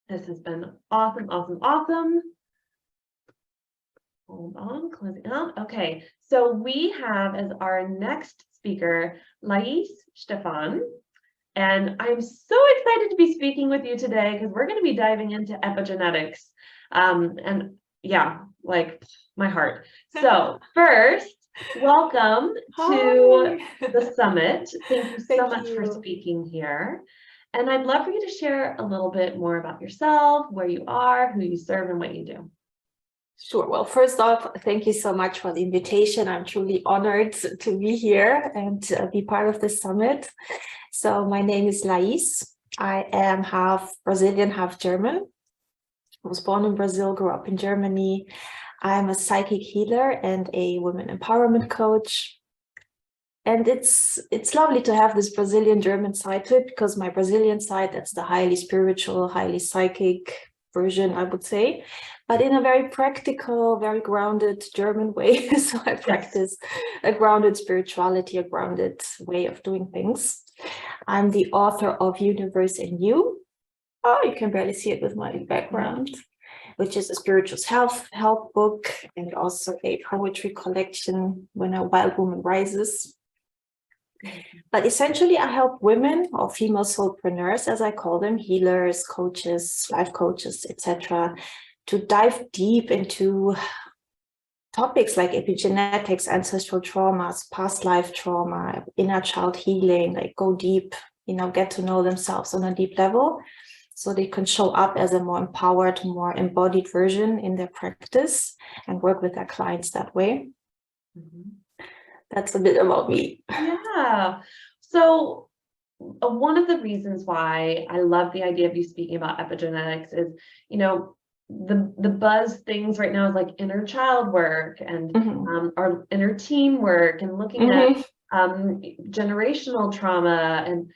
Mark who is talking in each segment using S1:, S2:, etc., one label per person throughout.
S1: This has been awesome, awesome, awesome. Hold on, closing out. Okay, so we have as our next speaker, Lais Stefan. And I'm so excited to be speaking with you today because we're going to be diving into epigenetics. And yeah, like my heart. So first, welcome to the summit. Thank you so much for speaking here. And I'd love for you to share a little bit more about yourself, where you are, who you serve, and what you do.
S2: Sure. Well, first off, thank you so much for the invitation. I'm truly honored to be here and be part of this summit. So my name is Lais. I am half Brazilian, half German. I was born in Brazil, grew up in Germany. I'm a psychic healer and a women empowerment coach. And it's lovely to have this Brazilian German side to it, because my Brazilian side, that's the highly spiritual, highly psychic version, I would say, but in a very practical, very grounded German way. So I practice a grounded spirituality, a grounded way of doing things. I'm the author of Universe in You. Oh, you can barely see it with my background, which is a spiritual self-help book and also a poetry collection, When a Wild Woman Rises. But essentially, I help women or female soulpreneurs, as I call them, healers, coaches, life coaches, etc., to dive deep into topics like epigenetics, ancestral traumas, past life trauma, inner child healing, like go deep, get to know themselves on a deep level so they can show up as a more empowered, more embodied version in their practice and work with their clients that way. Mm-hmm. That's a bit about me.
S1: Yeah. So one of the reasons why I love the idea of you speaking about epigenetics is, the buzz things right now is like inner child work and our inner team work and looking at generational trauma. And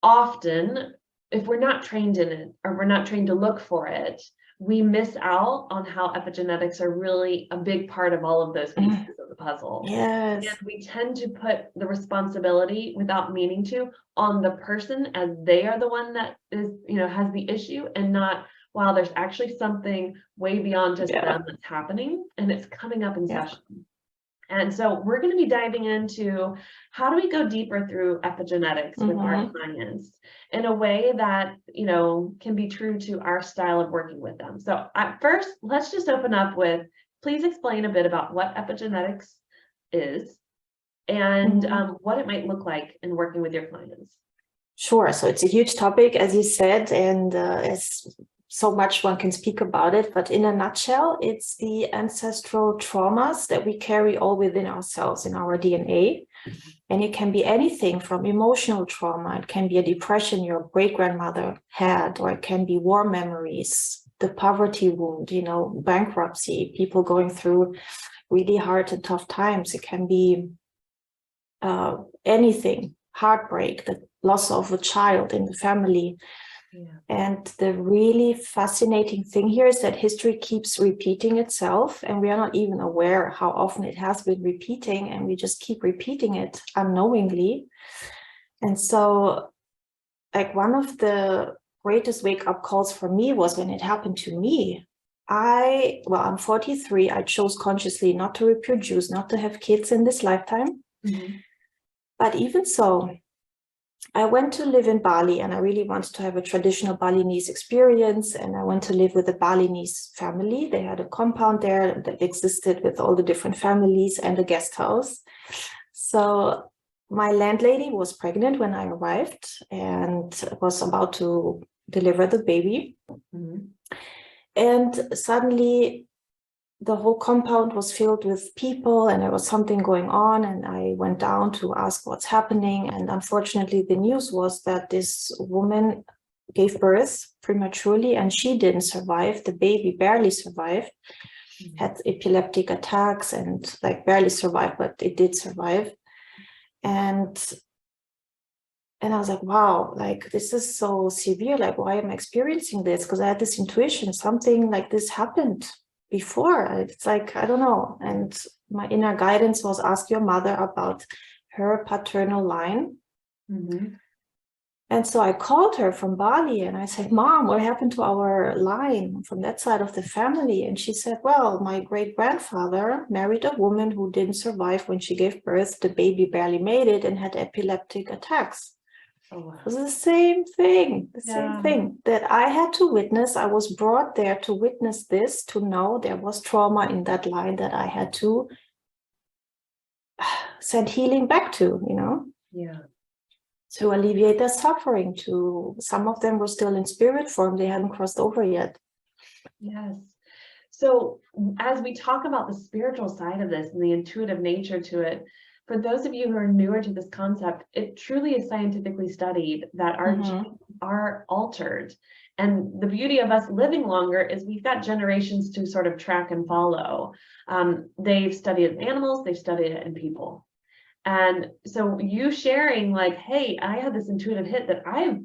S1: often, if we're not trained in it or we're not trained to look for it, we miss out on how epigenetics are really a big part of all of those pieces of the puzzle.
S2: Yes.
S1: And we tend to put the responsibility without meaning to on the person as they are the one that is, has the issue, and not, wow, there's actually something way beyond just them that's happening, and it's coming up in session. And so we're going to be diving into how do we go deeper through epigenetics with our clients in a way that, can be true to our style of working with them. So at first, let's just open up with, please explain a bit about what epigenetics is and what it might look like in working with your clients.
S2: Sure. So it's a huge topic, as you said, and as so much one can speak about it, but in a nutshell, it's the ancestral traumas that we carry all within ourselves in our DNA. And it can be anything from emotional trauma. It can be a depression your great-grandmother had, or it can be war memories, the poverty wound, bankruptcy, people going through really hard and tough times. It can be anything, heartbreak, the loss of a child in the family. And the really fascinating thing here is that history keeps repeating itself, and we are not even aware how often it has been repeating, and we just keep repeating it unknowingly. And so, like, one of the greatest wake-up calls for me was when it happened to me. I'm 43. I chose consciously not to reproduce, not to have kids in this lifetime. But even so, I went to live in Bali, and I really wanted to have a traditional Balinese experience. And I went to live with a Balinese family. They had a compound there that existed with all the different families and a guest house. So my landlady was pregnant when I arrived and was about to deliver the baby. And suddenly the whole compound was filled with people, and there was something going on, and I went down to ask what's happening. And unfortunately, the news was that this woman gave birth prematurely, and she didn't survive. The baby barely survived, had epileptic attacks and barely survived, but it did survive. And I was like, wow, this is so severe. Why am I experiencing this? Because I had this intuition, something like this happened before. It's I don't know. And my inner guidance was, ask your mother about her paternal line. And so I called her from Bali and I said, Mom, what happened to our line from that side of the family? And she said, well, my great-grandfather married a woman who didn't survive when she gave birth. The baby barely made it and had epileptic attacks.
S1: Oh, wow.
S2: It was the same thing that I had to witness. I was brought there to witness this, to know there was trauma in that line that I had to send healing back to,
S1: Yeah.
S2: to alleviate their suffering. To some of them were still in spirit form, they hadn't crossed over yet.
S1: Yes. So as we talk about the spiritual side of this and the intuitive nature to it, for those of you who are newer to this concept, it truly is scientifically studied that our genes are altered. And the beauty of us living longer is we've got generations to sort of track and follow. They've studied it in animals, they've studied it in people. And so you sharing like, hey, I had this intuitive hit that I've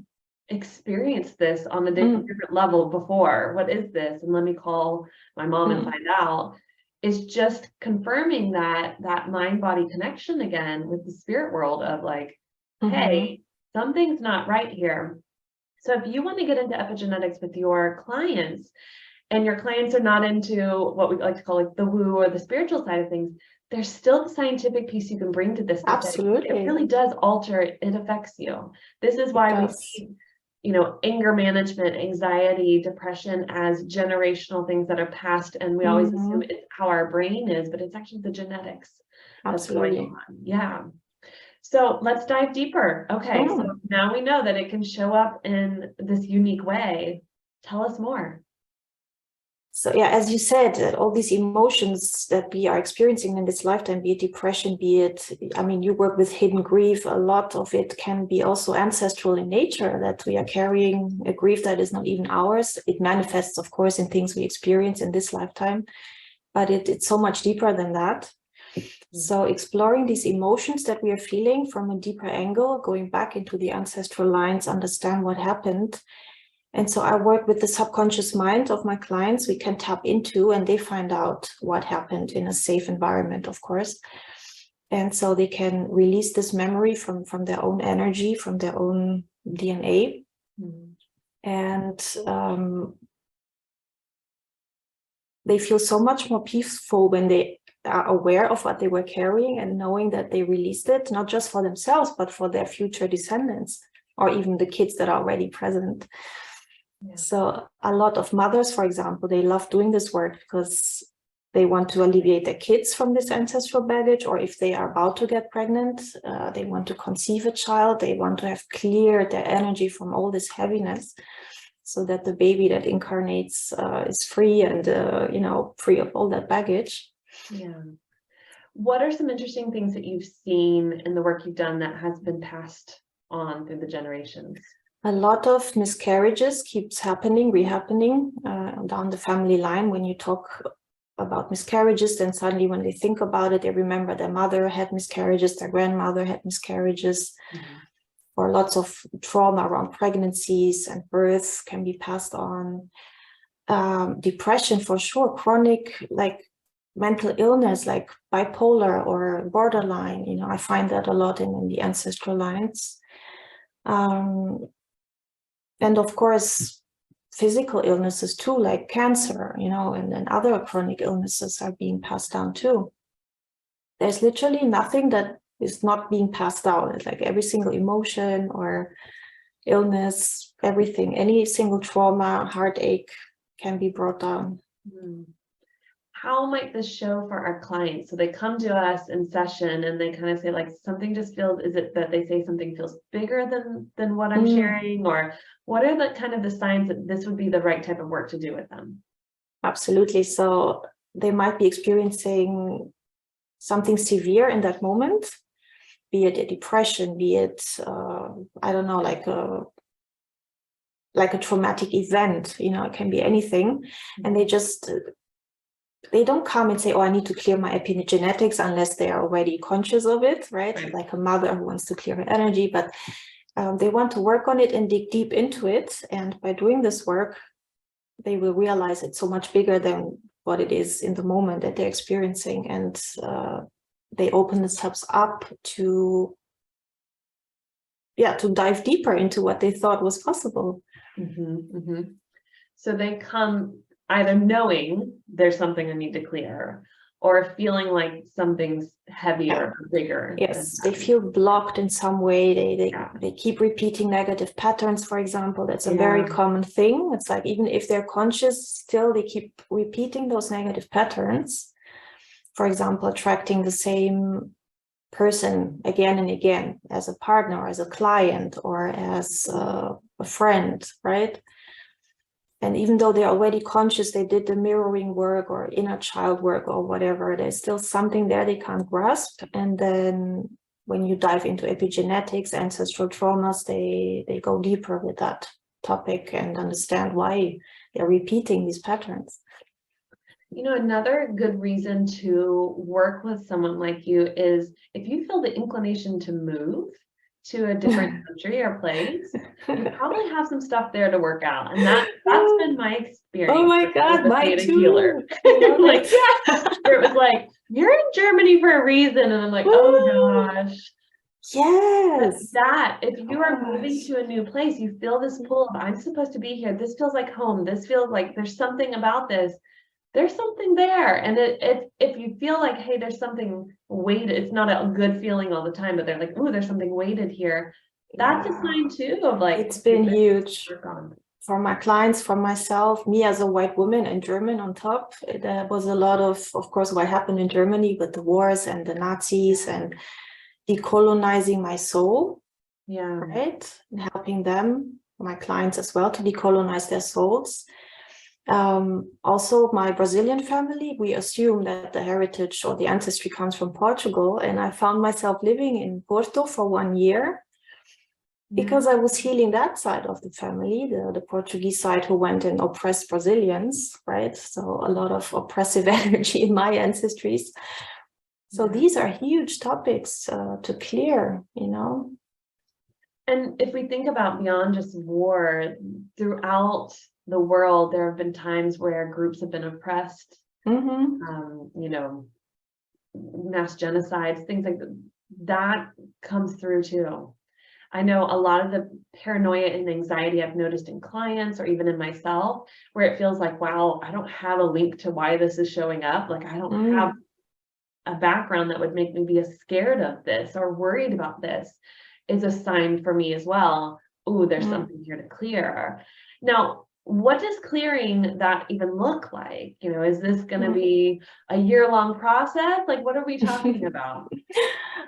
S1: experienced this on a different level before. What is this? And let me call my mom and find out. Is just confirming that mind-body connection again with the spirit world of like, hey, something's not right here. So if you want to get into epigenetics with your clients, and your clients are not into what we like to call like the woo or the spiritual side of things, there's still the scientific piece you can bring to this.
S2: Absolutely.
S1: It really does alter, it affects you. This is why we see, anger management, anxiety, depression as generational things that are passed. And we always assume it's how our brain is, but it's actually the genetics that's going on. Yeah. So let's dive deeper. Okay. So now we know that it can show up in this unique way. Tell us more.
S2: So yeah, as you said, all these emotions that we are experiencing in this lifetime, be it depression, be it, you work with hidden grief, a lot of it can be also ancestral in nature, that we are carrying a grief that is not even ours. It manifests, of course, in things we experience in this lifetime, but it's so much deeper than that. So exploring these emotions that we are feeling from a deeper angle, going back into the ancestral lines, understand what happened. And so I work with the subconscious mind of my clients. We can tap into, and they find out what happened in a safe environment, of course. And so they can release this memory from their own energy, from their own DNA. And they feel so much more peaceful when they are aware of what they were carrying and knowing that they released it, not just for themselves, but for their future descendants, or even the kids that are already present. So a lot of mothers, for example, they love doing this work because they want to alleviate their kids from this ancestral baggage, or if they are about to get pregnant, they want to conceive a child, they want to have cleared their energy from all this heaviness so that the baby that incarnates is free and, free of all that baggage. Yeah.
S1: What are some interesting things that you've seen in the work you've done that has been passed on through the generations?
S2: A lot of miscarriages keeps happening, rehappening down the family line. When you talk about miscarriages, then suddenly when they think about it, they remember their mother had miscarriages, their grandmother had miscarriages, or lots of trauma around pregnancies and births can be passed on. Depression for sure, chronic like mental illness like bipolar or borderline, I find that a lot in the ancestral lines. And of course, physical illnesses too, like cancer, and then other chronic illnesses are being passed down too. There's literally nothing that is not being passed down. It's like every single emotion or illness, everything, any single trauma, heartache can be brought down.
S1: How might this show for our clients? So they come to us in session and they kind of say like something just feels, is it that they say something feels bigger than what I'm sharing? Or what are the kind of the signs that this would be the right type of work to do with them?
S2: Absolutely. So they might be experiencing something severe in that moment, be it a depression, be it, I don't know, like a traumatic event, it can be anything. And they don't come and say, oh, I need to clear my epigenetics unless they are already conscious of it, right? Like a mother who wants to clear her energy, but they want to work on it and dig deep into it. And by doing this work, they will realize it's so much bigger than what it is in the moment that they're experiencing. And they open themselves up to to dive deeper into what they thought was possible.
S1: So they come either knowing there's something I need to clear, or feeling like something's heavier or bigger.
S2: Yes, they feel blocked in some way. They keep repeating negative patterns, for example. That's a very common thing. It's like, even if they're conscious, still they keep repeating those negative patterns. For example, attracting the same person again and again as a partner, or as a client, or as a friend, right? And even though they're already conscious, they did the mirroring work or inner child work or whatever, there's still something there they can't grasp. And then when you dive into epigenetics, ancestral traumas, they go deeper with that topic and understand why they're repeating these patterns.
S1: You know, another good reason to work with someone like you is if you feel the inclination to move to a different country or place, you probably have some stuff there to work out. And that's been my experience.
S2: Oh my God, mine too.
S1: Healer. Like, it was like, you're in Germany for a reason. And I'm like, oh gosh.
S2: Yes.
S1: That if you are moving to a new place, you feel this pull of, I'm supposed to be here. This feels like home. This feels like there's something about this. There's something there. And if you feel like, hey, there's something weighted, it's not a good feeling all the time, but they're like, oh, there's something weighted here. That's a sign too of like,
S2: it's been huge for my clients, for myself, me as a white woman and German on top. There was a lot of course, what happened in Germany with the wars and the Nazis and decolonizing my soul. Right. And helping them, my clients as well, to decolonize their souls. Also, my Brazilian family, we assume that the heritage or the ancestry comes from Portugal. And I found myself living in Porto for 1 year because I was healing that side of the family, the Portuguese side, who went and oppressed Brazilians, right? So a lot of oppressive energy in my ancestries. So these are huge topics to clear, you know.
S1: And if we think about beyond just war, throughout the world, there have been times where groups have been oppressed, you know, mass genocides, things like that comes through too. I know a lot of the paranoia and anxiety I've noticed in clients or even in myself, where it feels like, wow, I don't have a link to why this is showing up. Like, I don't have a background that would make me be scared of this or worried about this, is a sign for me as well. Oh, there's something here to clear. Now, what does clearing that even look like? You know, is this going to be a year-long process? Like, what are we talking about?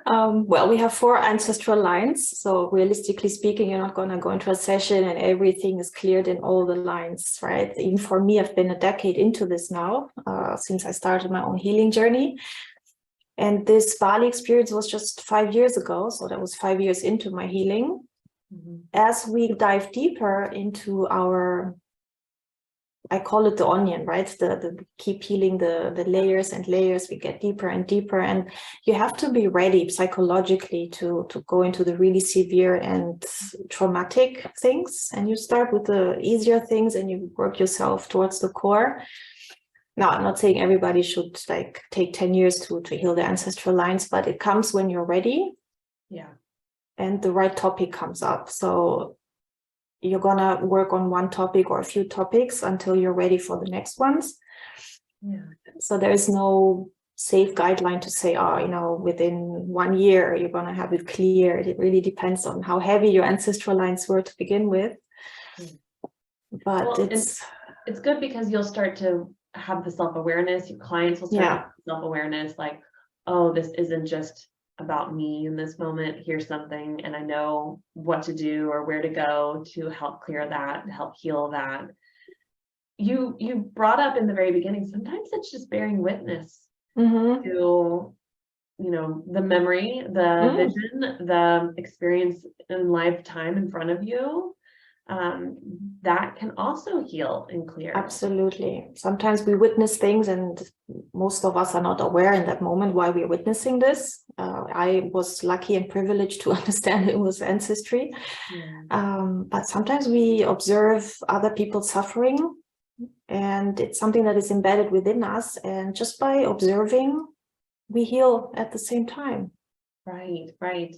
S2: Well, we have 4 ancestral lines. So realistically speaking, you're not going to go into a session and everything is cleared in all the lines, right? Even for me, I've been a decade into this now, since I started my own healing journey. And this Bali experience was just 5 years ago. So that was 5 years into my healing. As we dive deeper into our, I call it the onion, right? The keep healing the layers and layers, we get deeper and deeper. And you have to be ready psychologically to go into the really severe and traumatic things. And you start with the easier things and you work yourself towards the core. Now, I'm not saying everybody should like take 10 years to heal their ancestral lines, but it comes when you're ready.
S1: Yeah.
S2: And the right topic comes up. So you're gonna work on one topic or a few topics until you're ready for the next ones. So there is no safe guideline to say, oh, you know, within 1 year, you're gonna have it cleared. It really depends on how heavy your ancestral lines were to begin with. But well,
S1: it's good because you'll start to have the self-awareness. Your clients will start to have self-awareness, like, oh, this isn't just about me in this moment. Here's something, and I know what to do or where to go to help clear that, to help heal that. You brought up in the very beginning, sometimes it's just bearing witness to, you know, the memory, the vision, the experience in lifetime in front of you. That can also heal and clear.
S2: Absolutely. Sometimes we witness things and most of us are not aware in that moment why we're witnessing this. I was lucky and privileged to understand it was ancestry. But sometimes we observe other people suffering and it's something that is embedded within us. And just by observing, we heal at the same time.
S1: Right, right.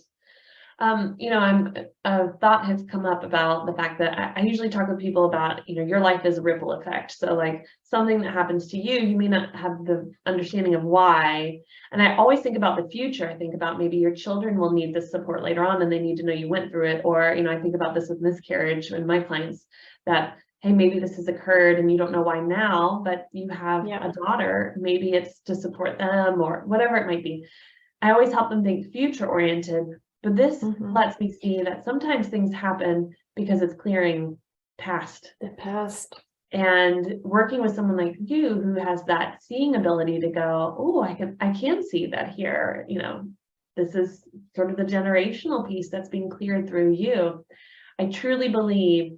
S1: A thought has come up about the fact that I usually talk with people about, your life is a ripple effect. So like something that happens to you, you may not have the understanding of why. And I always think about the future. I think about maybe your children will need this support later on and they need to know you went through it. Or, I think about this with miscarriage and my clients that, hey, maybe this has occurred and you don't know why now, but you have a daughter, maybe it's to support them or whatever it might be. I always help them think future oriented. But this lets me see that sometimes things happen because it's clearing the past. And working with someone like you who has that seeing ability to go, oh, I can see that here. This is sort of the generational piece that's being cleared through you. I truly believe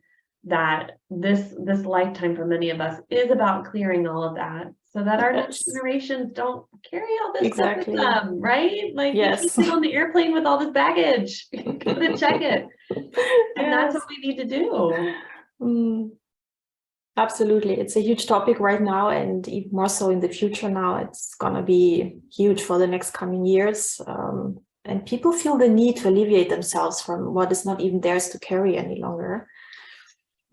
S1: that this lifetime for many of us is about clearing all of that, so that our next generations don't carry all this stuff with them, right? Like, you can't sit on the airplane with all this baggage. You gotta check it. And that's what we need to do.
S2: Absolutely. It's a huge topic right now, and even more so in the future now. It's going to be huge for the next coming years. And people feel the need to alleviate themselves from what is not even theirs to carry any longer.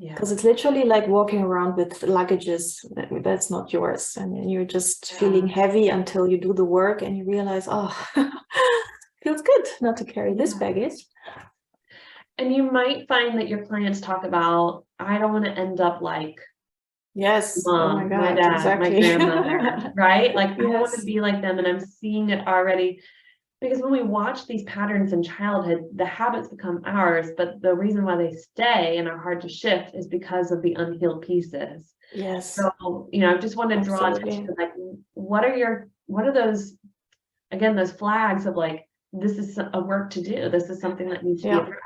S2: Because it's literally like walking around with luggages that's not yours, and you're just feeling heavy until you do the work and you realize, oh, feels good not to carry this baggage.
S1: And you might find that your clients talk about, I don't want to end up like Mom,
S2: oh my God,
S1: my dad,
S2: exactly.
S1: my grandmother, right? Like, I want to be like them, and I'm seeing it already. Because when we watch these patterns in childhood, the habits become ours, but the reason why they stay and are hard to shift is because of the unhealed pieces. So, I just want to draw attention to like, what are those, again, those flags of like, this is a work to do. This is something that needs to be addressed.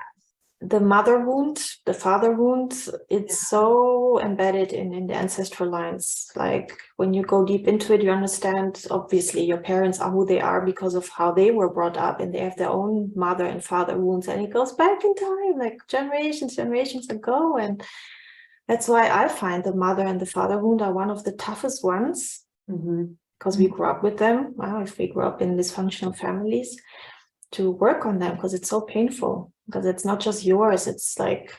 S2: The mother wound, the father wound, it's so embedded in the ancestral lines. Like when you go deep into it, you understand, obviously, your parents are who they are because of how they were brought up, and they have their own mother and father wounds, and it goes back in time, like generations ago. And that's why I find the mother and the father wound are one of the toughest ones, because we grew up with them. Well, if we grew up in dysfunctional families, to work on them, because it's so painful. Because it's not just yours, it's like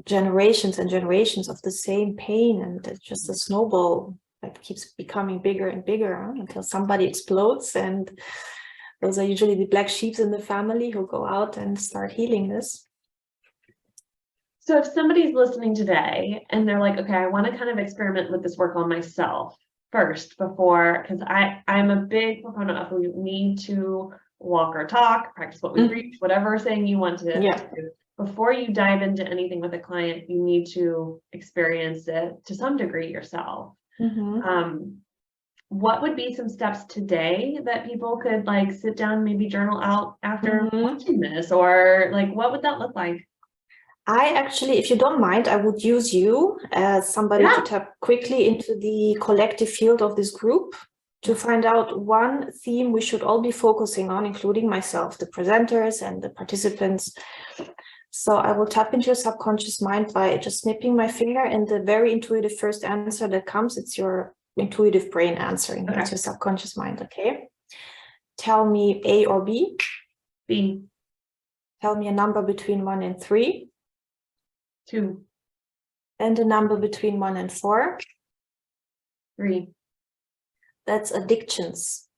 S2: generations and generations of the same pain, and it's just a snowball that keeps becoming bigger and bigger until somebody explodes. And those are usually the black sheep in the family who go out and start healing this.
S1: So if somebody's listening today and they're like, okay, I want to kind of experiment with this work on myself first before, because I'm a big proponent of we need to walk our talk, practice what we preach, whatever saying you want to do. Before you dive into anything with a client, you need to experience it to some degree yourself. What would be some steps today that people could like sit down, maybe journal out after watching this, or like what would that look like?
S2: I actually, if you don't mind, I would use you as somebody to tap quickly into the collective field of this group, to find out one theme we should all be focusing on, including myself, the presenters and the participants. So I will tap into your subconscious mind by just snipping my finger, and the very intuitive first answer that comes, it's your intuitive brain answering. It's your subconscious mind, okay? Tell me A or B.
S1: B.
S2: Tell me a number between 1 and 3.
S1: 2.
S2: And a number between 1 and 4.
S1: 3.
S2: That's addictions.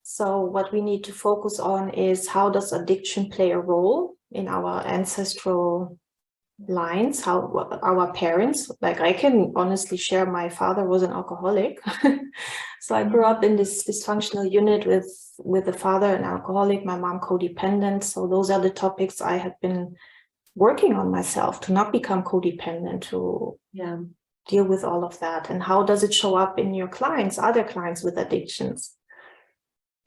S2: So what we need to focus on is, how does addiction play a role in our ancestral lines, how our parents, like I can honestly share, my father was an alcoholic. So I grew up in this dysfunctional unit with the father, an alcoholic, my mom codependent. So those are the topics I have been working on myself, to not become codependent, to deal with all of that. And how does it show up in your clients, other clients with addictions?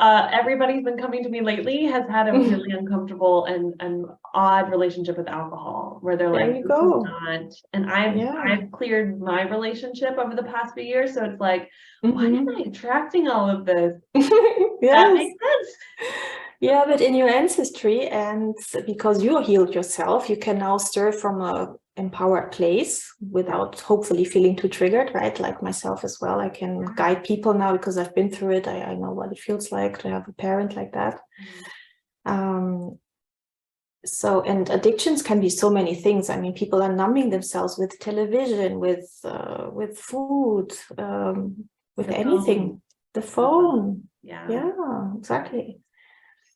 S1: Everybody's been coming to me lately has had a really uncomfortable and odd relationship with alcohol, where they're like, this is not, and I've cleared my relationship over the past few years. So it's like, why am I attracting all of this? That makes sense.
S2: Yeah, but in your ancestry, and because you healed yourself, you can now stir from a empowered place without hopefully feeling too triggered, right? Like myself as well. I can guide people now because I've been through it. I know what it feels like to have a parent like that. So, and addictions can be so many things. I mean, people are numbing themselves with television, with food, with
S1: The
S2: anything.
S1: phone.
S2: The phone.
S1: Yeah.
S2: Yeah, exactly.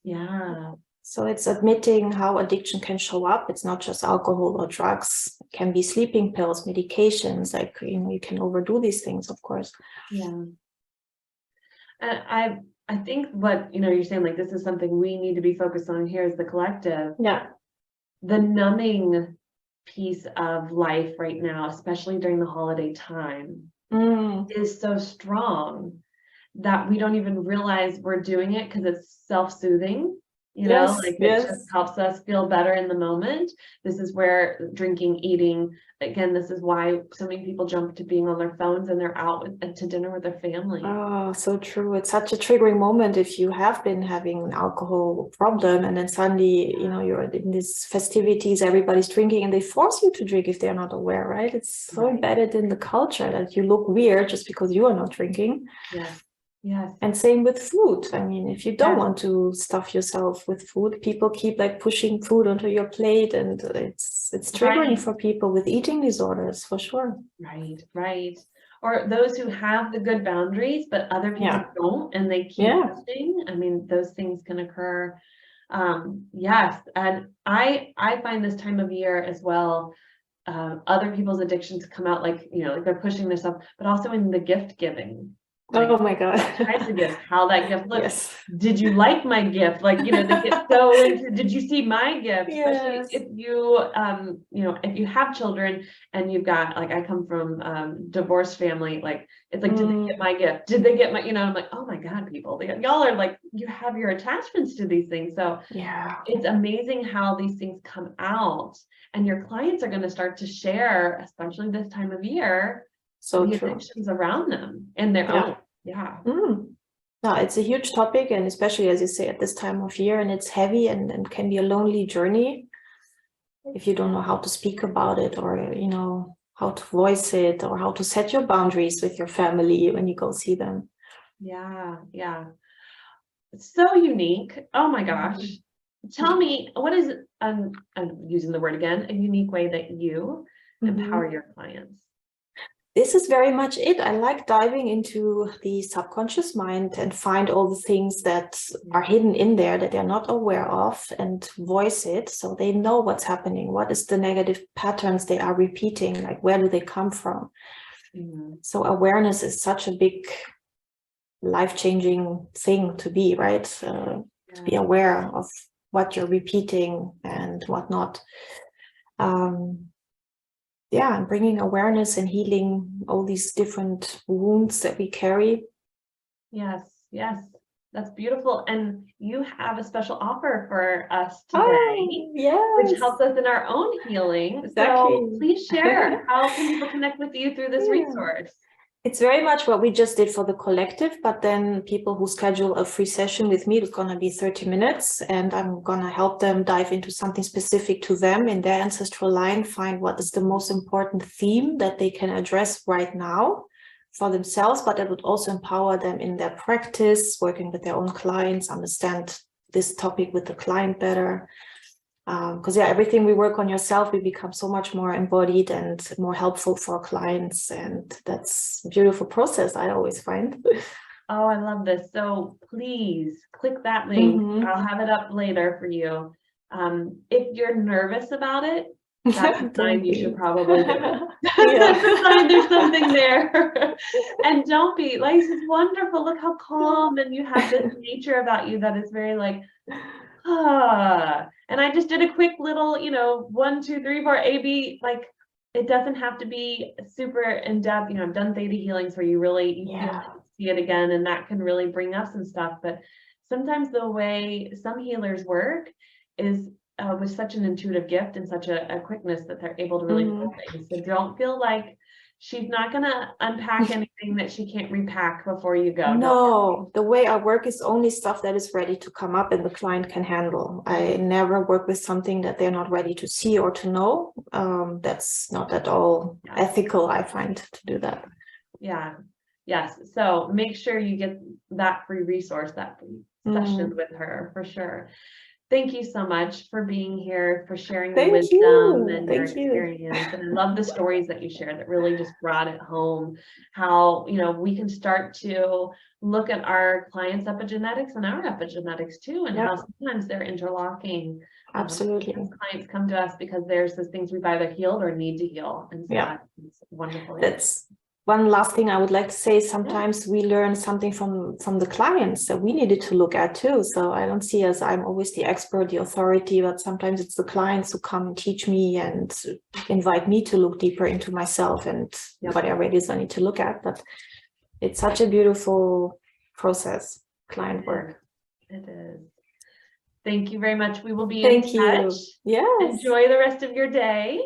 S1: Yeah.
S2: So it's admitting how addiction can show up. It's not just alcohol or drugs. It can be sleeping pills, medications, like, you know, you can overdo these things, of course.
S1: Yeah. And I think what, you're saying, like, this is something we need to be focused on here as the collective.
S2: Yeah.
S1: The numbing piece of life right now, especially during the holiday time, is so strong that we don't even realize we're doing it because it's self-soothing.
S2: Yes,
S1: Like, it
S2: yes.
S1: just helps us feel better in the moment. This is where drinking, eating, again, this is why so many people jump to being on their phones and they're out to dinner with their family.
S2: Oh, so true. It's such a triggering moment if you have been having an alcohol problem and then suddenly, you know, you're in these festivities, everybody's drinking and they force you to drink if they're not aware, right? It's so embedded in the culture that you look weird just because you are not drinking.
S1: Yes. Yes.
S2: And same with food. I mean, if you don't want to stuff yourself with food, people keep like pushing food onto your plate, and it's triggering for people with eating disorders, for sure.
S1: Right, right. Or those who have the good boundaries, but other people don't, and they keep pushing. I mean, those things can occur. Yes, and I find this time of year as well, other people's addictions come out, like, like they're pushing themselves, but also in the gift giving. Like,
S2: oh my God.
S1: Types of gifts, how that gift looks.
S2: Yes.
S1: Did you like my gift? Like, they get so into, did you see my gift?
S2: Yes.
S1: Especially if you, if you have children and you've got, like, I come from divorced family, like, it's like, did they get my gift? Did they get my, I'm like, oh my God, people, y'all are like, you have your attachments to these things. So
S2: yeah,
S1: it's amazing how these things come out, and your clients are going to start to share, especially this time of year,
S2: so
S1: the
S2: true.
S1: addictions around them and their own. Yeah.
S2: No, it's a huge topic, and especially, as you say, at this time of year, and it's heavy and can be a lonely journey if you don't know how to speak about it, or how to voice it, or how to set your boundaries with your family when you go see them.
S1: Yeah, yeah. It's so unique. Oh my gosh. Tell me, what is, I'm using the word again, a unique way that you empower your clients?
S2: This is very much it. I like diving into the subconscious mind and find all the things that are hidden in there that they're not aware of, and voice it so they know what's happening. What is the negative patterns they are repeating? Like, where do they come from? So awareness is such a big life-changing thing to be, right? To be aware of what you're repeating and whatnot. And bringing awareness and healing all these different wounds that we carry.
S1: Yes, yes, that's beautiful. And you have a special offer for us today, which helps us in our own healing. Exactly. So please share, how can people connect with you through this resource?
S2: It's very much what we just did for the collective, but then people who schedule a free session with me, it's going to be 30 minutes, and I'm going to help them dive into something specific to them in their ancestral line, find what is the most important theme that they can address right now for themselves, but that would also empower them in their practice, working with their own clients, understand this topic with the client better. Because everything we work on yourself, we become so much more embodied and more helpful for clients, and that's a beautiful process, I always find.
S1: Oh, I love this. So please click that link. I'll have it up later for you. If you're nervous about it, that's a sign you should probably do it. That's a sign there's something there. And don't be, like, this is wonderful. Look how calm, and you have this nature about you that is very like, and I just did a quick little, 1, 2, 3, 4, A/B. Like, it doesn't have to be super in depth. I've done theta healings where you really see it again, and that can really bring up some stuff. But sometimes the way some healers work is with such an intuitive gift and such a quickness that they're able to really pull things. So don't feel like she's not going to unpack anything that she can't repack before you go.
S2: No, the way I work is only stuff that is ready to come up and the client can handle. I never work with something that they're not ready to see or to know. That's not at all ethical, I find, to do that.
S1: Yeah. Yes. So make sure you get that free resource, that free session with her, for sure. thank you so much for being here, for sharing your
S2: Thank
S1: wisdom
S2: you.
S1: and your
S2: Thank you.
S1: experience. And I love the stories that you shared that really just brought it home, how, we can start to look at our clients' epigenetics and our epigenetics too, and how sometimes they're interlocking.
S2: Absolutely.
S1: Clients come to us because there's those things we've either healed or need to heal. And so that's wonderful.
S2: That's one last thing I would like to say. Sometimes we learn something from the clients that we needed to look at too. So I don't see as I'm always the expert, the authority, but sometimes it's the clients who come and teach me and invite me to look deeper into myself and whatever it is I need to look at. But it's such a beautiful process, client work.
S1: It is. Thank you very much. We will be in touch.
S2: Yes.
S1: Enjoy the rest of your day.